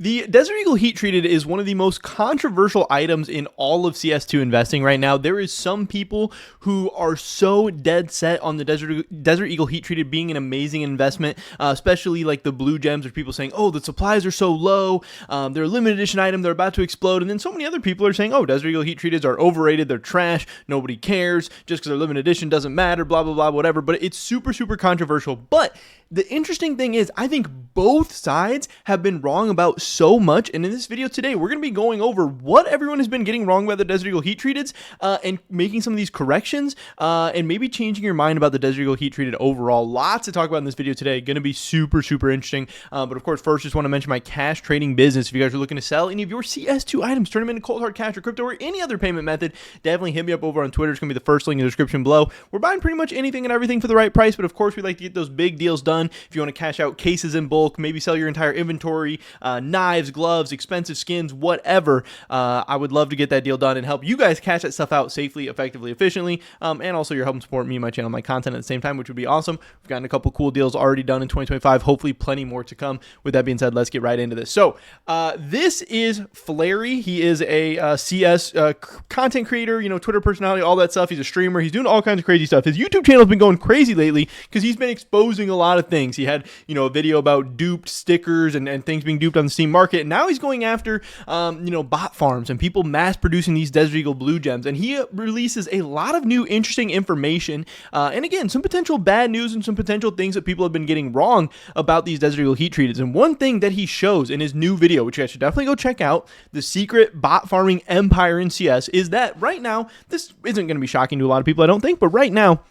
The Desert Eagle Heat Treated is one of the most controversial items in all of CS2 investing right now. There is some people who are so dead set on the Desert Eagle Heat Treated being an amazing investment, especially like the blue gems, where people saying, oh, the supplies are so low, they're a limited edition item, they're about to explode. And then so many other people are saying, oh, Desert Eagle Heat Treateds are overrated, they're trash, nobody cares, just because they're limited edition doesn't matter, blah, blah, blah, whatever. But it's super, super controversial. But the interesting thing is, I think both sides have been wrong about so much. And in this video today, we're going to be going over what everyone has been getting wrong about the Desert Eagle Heat Treateds, and making some of these corrections, and maybe changing your mind about the Desert Eagle Heat Treated overall. Lots to talk about in this video today. Going to be super, super interesting. But of course, first, just want to mention my cash trading business. If you guys are looking to sell any of your CS2 items, turn them into cold hard cash or crypto or any other payment method, definitely hit me up over on Twitter. It's going to be the first link in the description below. We're buying pretty much anything and everything for the right price, but of course, we like to get those big deals done. If you want to cash out cases in bulk, maybe sell your entire inventory, knives, gloves, expensive skins, whatever, I would love to get that deal done and help you guys cash that stuff out safely, effectively, efficiently, and also you're helping support me and my channel, my content at the same time, which would be awesome. We've gotten a couple cool deals already done in 2025, hopefully plenty more to come. With that being said, let's get right into this. So this is Flary. He is a CS content creator, Twitter personality, all that stuff. He's a streamer. He's doing all kinds of crazy stuff. His YouTube channel has been going crazy lately because he's been exposing a lot of things. He had, a video about duped stickers and things being duped on the Steam market. And now he's going after, bot farms and people mass producing these Desert Eagle blue gems. And he releases a lot of new interesting information. And again, some potential bad news and some potential things that people have been getting wrong about these Desert Eagle Heat Treateds. And one thing that he shows in his new video, which you guys should definitely go check out, the secret bot farming empire in CS, is that right now, this isn't going to be shocking to a lot of people, I don't think, but right now,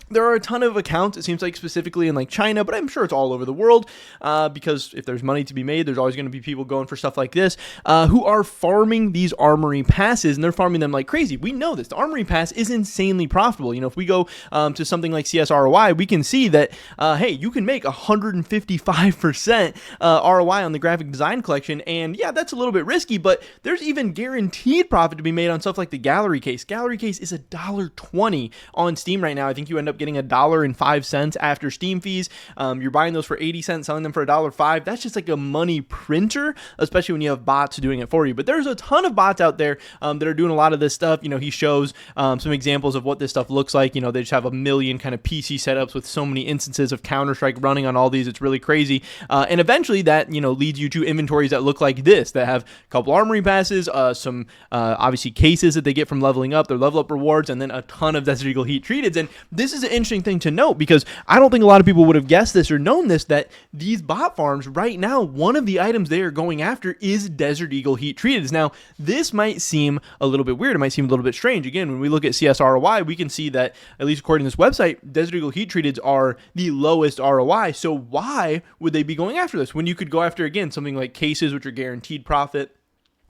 there are a ton of accounts, it seems like specifically in like China, but I'm sure it's all over the world, because if there's money to be made, there's always going to be people going for stuff like this, who are farming these armory passes, and they're farming them like crazy. We know this. The armory pass is insanely profitable. If we go to something like CS ROI, we can see that, hey, you can make 155% ROI on the graphic design collection, and yeah, that's a little bit risky, but there's even guaranteed profit to be made on stuff like the gallery case. Gallery case is $1.20 on Steam right now. I think you end up getting $1.05 after Steam fees. You're buying those for 80 cents, selling them for $1.05. That's just like a money printer, especially when you have bots doing it for you. But there's a ton of bots out there that are doing a lot of this stuff. He shows some examples of what this stuff looks like. They just have a million kind of PC setups with so many instances of Counter-Strike running on all these. It's really crazy. And eventually that, leads you to inventories that look like this, that have a couple armory passes, some obviously cases that they get from leveling up, their level up rewards, and then a ton of Desert Eagle Heat Treateds. And this is an interesting thing to note, because I don't think a lot of people would have guessed this or known this, that these bot farms right now, one of the items they are going after is Desert Eagle Heat Treated. Now, this might seem a little bit weird. It might seem a little bit strange. Again, when we look at CS ROI, we can see that, at least according to this website, Desert Eagle Heat Treateds are the lowest ROI. So why would they be going after this when you could go after, again, something like cases, which are guaranteed profit?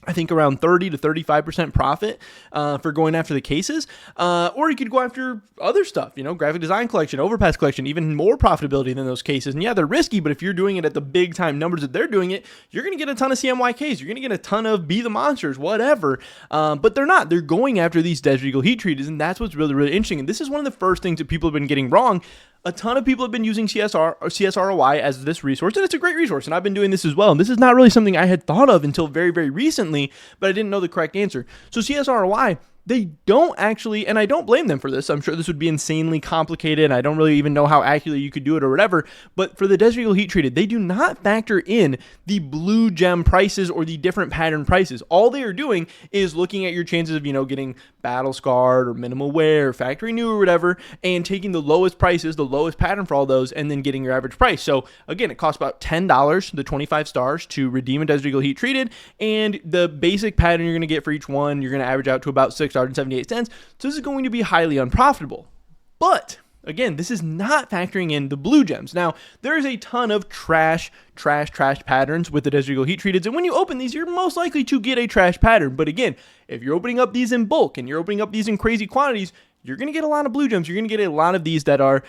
I think around 30 to 35% profit for going after the cases, or you could go after other stuff, graphic design collection, overpass collection, even more profitability than those cases. And yeah, they're risky, but if you're doing it at the big time numbers that they're doing it, you're going to get a ton of CMYKs, you're going to get a ton of Be the Monsters, whatever. But they're not. They're going after these Desert Eagle Heat Treateds, and that's what's really, really interesting. And this is one of the first things that people have been getting wrong. A ton of people have been using CSROI as this resource, and it's a great resource, and I've been doing this as well. And this is not really something I had thought of until very, very recently, but I didn't know the correct answer. So CSROI, they don't actually, and I don't blame them for this. I'm sure this would be insanely complicated. I don't really even know how accurately you could do it or whatever. But for the Desert Eagle Heat Treated, they do not factor in the blue gem prices or the different pattern prices. All they are doing is looking at your chances of, getting battle scarred or minimal wear, factory new or whatever, and taking the lowest prices, the lowest pattern for all those, and then getting your average price. So again, it costs about $10, the 25 stars, to redeem a Desert Eagle Heat Treated, and the basic pattern you're going to get for each one, you're going to average out to about $6.78. So this is going to be highly unprofitable. But again, this is not factoring in the blue gems. Now, there is a ton of trash patterns with the Desert Eagle Heat Treateds, and when you open these, you're most likely to get a trash pattern. But again, if you're opening up these in bulk and you're opening up these in crazy quantities, you're going to get a lot of blue gems. You're going to get a lot of these that are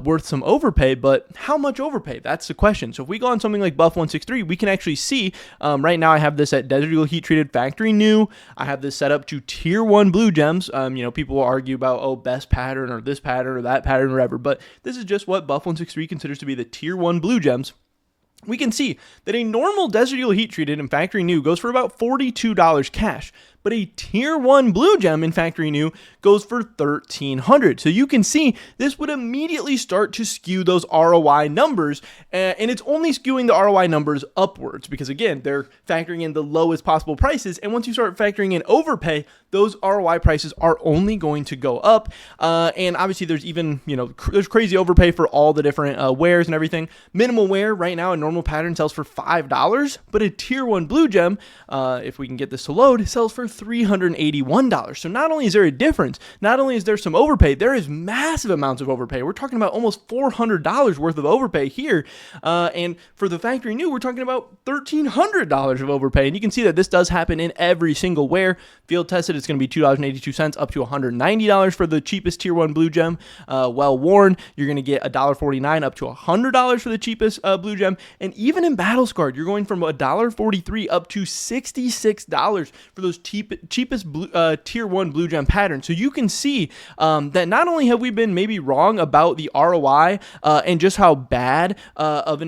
worth some overpay, but how much overpay? That's the question. So if we go on something like Buff163, we can actually see, right now I have this at Desert Eagle Heat Treated Factory New. I have this set up to Tier 1 blue gems. People will argue about, best pattern or this pattern or that pattern or whatever, but this is just what Buff163 considers to be the Tier 1 blue gems. we can see that a normal Desert Eagle heat treated and factory new goes for about $42 cash, but a tier 1 blue gem in factory new goes for $1,300. So you can see this would immediately start to skew those ROI numbers, and it's only skewing the ROI numbers upwards because, again, they're factoring in the lowest possible prices, and once you start factoring in overpay, those ROI prices are only going to go up. And obviously there's even, there's crazy overpay for all the different wares and everything. Minimal wear right now, a normal pattern sells for $5, but a tier 1 blue gem, if we can get this to load, sells for $381. So not only is there a difference, not only is there some overpay, there is massive amounts of overpay. We're talking about almost $400 worth of overpay here. And for the factory new, we're talking about $1,300 of overpay. And you can see that this does happen in every single wear. Field tested, it's going to be $2.82 up to $190 for the cheapest tier 1 blue gem. Well worn, you're going to get $1.49 up to $100 for the cheapest blue gem. And even in battle scarred, you're going from $1.43 up to $66 for those cheapest tier 1 blue gem patterns. So you can see that not only have we been maybe wrong about the ROI and just how bad of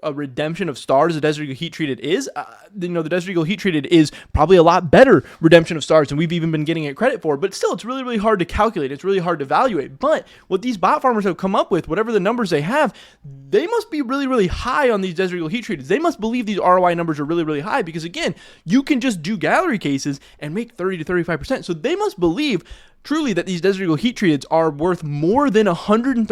a redemption of stars the Desert Eagle heat treated is, the Desert Eagle heat treated is probably a lot better redemption of stars than we've even been getting it credit for. But still, it's really, really hard to calculate. It's really hard to evaluate. But what these bot farmers have come up with, whatever the numbers they have, they must be really, really high on these Desert Eagle heat treated. They must believe these ROI numbers are really, really high because, again, you can just do gallery cases and make 30 to 35%. So they must believe truly that these Desert Eagle heat treateds are worth more than 135%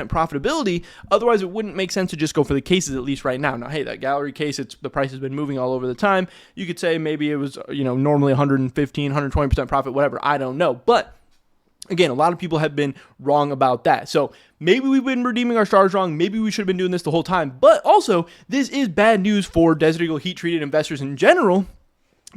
profitability. Otherwise, it wouldn't make sense to just go for the cases, at least right now. Now, hey, that gallery case, the price has been moving all over the time. You could say maybe it was, normally 115, 120% profit, whatever. I don't know. But again, a lot of people have been wrong about that. So maybe we've been redeeming our stars wrong. Maybe we should have been doing this the whole time. But also, this is bad news for Desert Eagle heat treated investors in general,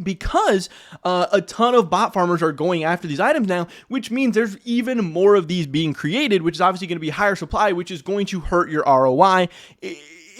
because a ton of bot farmers are going after these items now, which means there's even more of these being created, which is obviously going to be higher supply, which is going to hurt your ROI.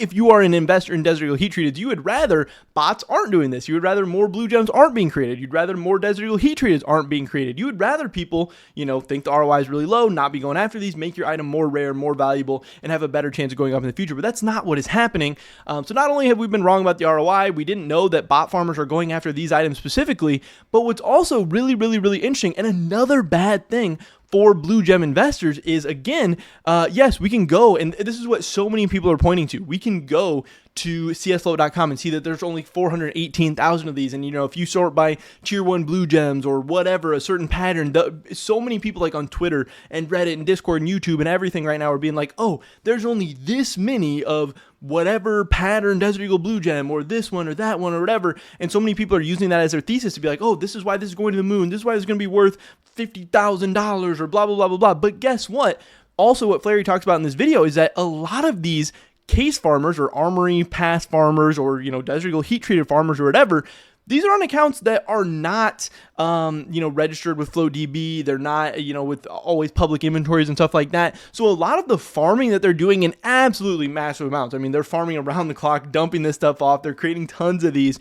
If you are an investor in Desert Eagle heat treated, you would rather bots aren't doing this. You would rather more blue gems aren't being created. You'd rather more Desert Eagle heat treated aren't being created. You would rather people, think the ROI is really low, not be going after these, make your item more rare, more valuable, and have a better chance of going up in the future. But that's not what is happening. So not only have we been wrong about the ROI, we didn't know that bot farmers are going after these items specifically, but what's also really, really, really interesting, and another bad thing for blue gem investors is, again, yes, we can go, and this is what so many people are pointing to. We can go to csfloat.com and see that there's only 418,000 of these. And, if you sort by tier 1 blue gems or whatever, a certain pattern, so many people like on Twitter and Reddit and Discord and YouTube and everything right now are being like, oh, there's only this many of whatever pattern Desert Eagle blue gem or this one or that one or whatever. And so many people are using that as their thesis to be like, oh, this is why this is going to the moon. This is why it's going to be worth $50,000 or blah, blah, blah, blah, blah. But guess what? Also, what Flary talks about in this video is that a lot of these case farmers or armory pass farmers or, Desert Eagle heat treated farmers or whatever, these are on accounts that are not, registered with FlowDB. They're not, with always public inventories and stuff like that. So a lot of the farming that they're doing in absolutely massive amounts. I mean, they're farming around the clock, dumping this stuff off. They're creating tons of these.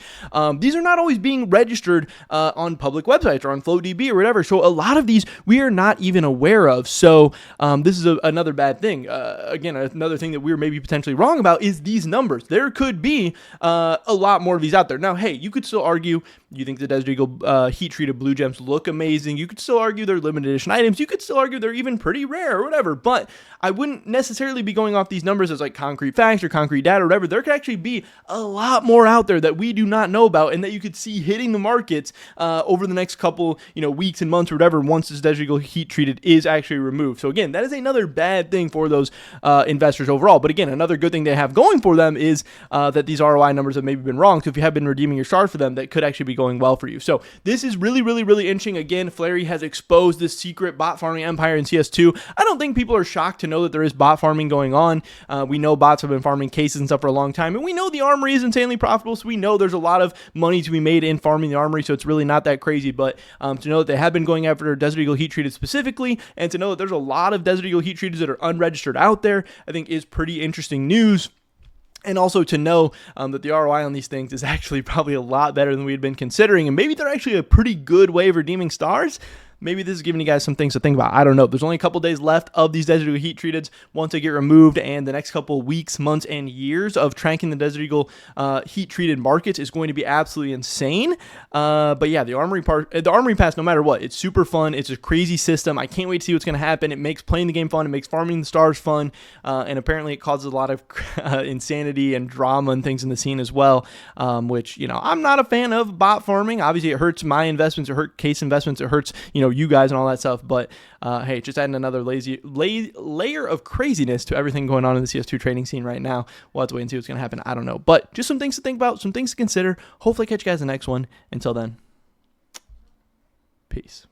These are not always being registered on public websites or on FlowDB or whatever. So a lot of these we are not even aware of. So this is another bad thing. Again, another thing that we're maybe potentially wrong about is these numbers. There could be a lot more of these out there. Now, hey, you could still argue you think the Desert Eagle heat treated blue gems look amazing. You could still argue they're limited edition items. You could still argue they're even pretty rare or whatever, but I wouldn't necessarily be going off these numbers as like concrete facts or concrete data or whatever. There could actually be a lot more out there that we do not know about and that you could see hitting the markets over the next couple weeks and months or whatever once this Desert Eagle heat treated is actually removed. So again, that is another bad thing for those investors overall. But again, another good thing they have going for them is that these ROI numbers have maybe been wrong. So if you have been redeeming your stars for them, that could actually be going well for you. So this is really, really, really interesting. Again, Flary has exposed this secret bot farming empire in CS2. I don't think people are shocked to know that there is bot farming going on. We know bots have been farming cases and stuff for a long time, and we know the armory is insanely profitable, so we know there's a lot of money to be made in farming the armory, so it's really not that crazy. But to know that they have been going after Desert Eagle heat treated specifically, and to know that there's a lot of Desert Eagle heat treated that are unregistered out there, I think is pretty interesting news. And also to know that the ROI on these things is actually probably a lot better than we had been considering, and maybe they're actually a pretty good way of redeeming stars. maybe this is giving you guys some things to think about. I don't know. There's only a couple days left of these Desert Eagle heat treated. Once they get removed, and the next couple weeks, months, and years of tracking the Desert Eagle heat treated markets is going to be absolutely insane. But yeah, the Armory Pass, no matter what, it's super fun. It's a crazy system. I can't wait to see what's going to happen. It makes playing the game fun. It makes farming the stars fun. And apparently it causes a lot of insanity and drama and things in the scene as well, which, I'm not a fan of bot farming. Obviously, it hurts my investments. It hurts Case investments. It hurts, you guys and all that stuff. But hey, just adding another layer of craziness to everything going on in the CS2 trading scene right now. We'll have to wait and see what's going to happen. I don't know. But just some things to think about, some things to consider. Hopefully catch you guys in the next one. Until then, peace.